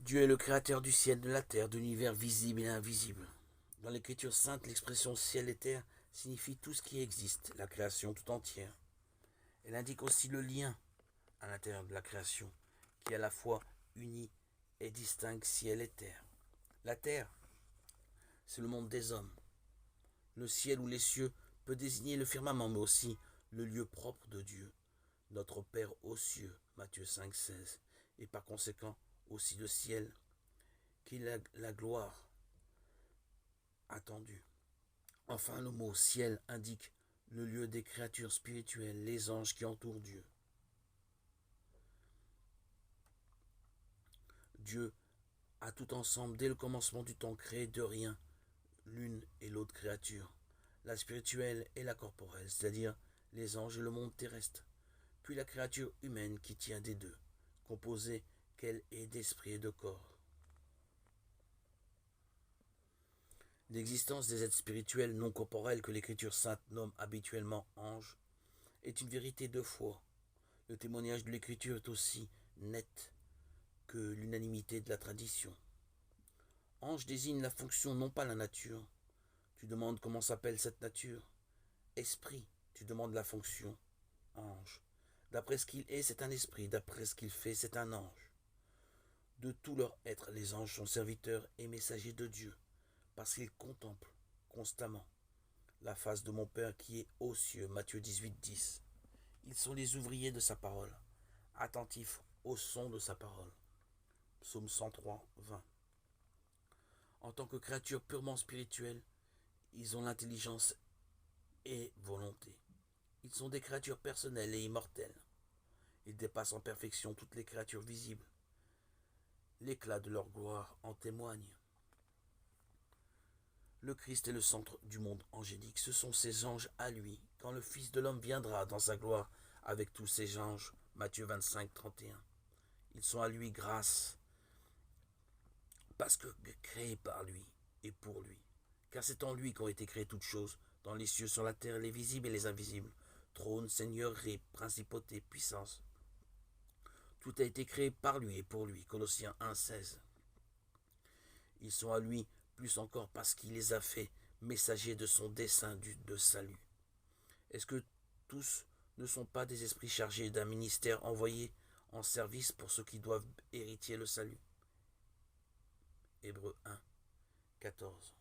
Dieu est le créateur du ciel, de la terre, de l'univers visible et invisible. Dans l'écriture sainte, l'expression ciel et terre signifie tout ce qui existe, la création tout entière. Elle indique aussi le lien à l'intérieur de la création, qui à la fois unit et distingue ciel et terre. La terre, c'est le monde des hommes. Le ciel ou les cieux peut désigner le firmament, mais aussi le lieu propre de Dieu, notre Père aux cieux, Matthieu 5,16, et par conséquent aussi le ciel, qui est la gloire attendue. Enfin, le mot ciel indique le lieu des créatures spirituelles, les anges qui entourent Dieu. Dieu a tout ensemble, dès le commencement du temps, créé de rien l'une et l'autre créature, la spirituelle et la corporelle, c'est-à-dire les anges et le monde terrestre, puis la créature humaine qui tient des deux, composée qu'elle est d'esprit et de corps. L'existence des êtres spirituels non corporels que l'Écriture sainte nomme habituellement anges est une vérité de foi. Le témoignage de l'Écriture est aussi net que l'unanimité de la tradition. Ange désigne la fonction, non pas la nature. Tu demandes comment s'appelle cette nature. Esprit, tu demandes la fonction. Ange. D'après ce qu'il est, c'est un esprit. D'après ce qu'il fait, c'est un ange. De tout leur être, les anges sont serviteurs et messagers de Dieu, parce qu'ils contemplent constamment la face de mon Père qui est aux cieux. Matthieu 18,10. Ils sont les ouvriers de sa parole, attentifs au son de sa parole. Psaume 103, 20. En tant que créatures purement spirituelles, ils ont l'intelligence et volonté. Ils sont des créatures personnelles et immortelles. Ils dépassent en perfection toutes les créatures visibles. L'éclat de leur gloire en témoigne. Le Christ est le centre du monde angélique. Ce sont ses anges à lui, quand le Fils de l'homme viendra dans sa gloire avec tous ses anges. Matthieu 25, 31. Ils sont à lui grâce, parce que créés par lui et pour lui. Car c'est en lui qu'ont été créées toutes choses, dans les cieux, sur la terre, les visibles et les invisibles. Trône, seigneurie, principauté, puissance. Tout a été créé par lui et pour lui. Colossiens 1, 16. Ils sont à lui plus encore parce qu'il les a fait messagers de son dessein de salut. Est-ce que tous ne sont pas des esprits chargés d'un ministère envoyé en service pour ceux qui doivent hériter le salut? Hébreux 1, 14.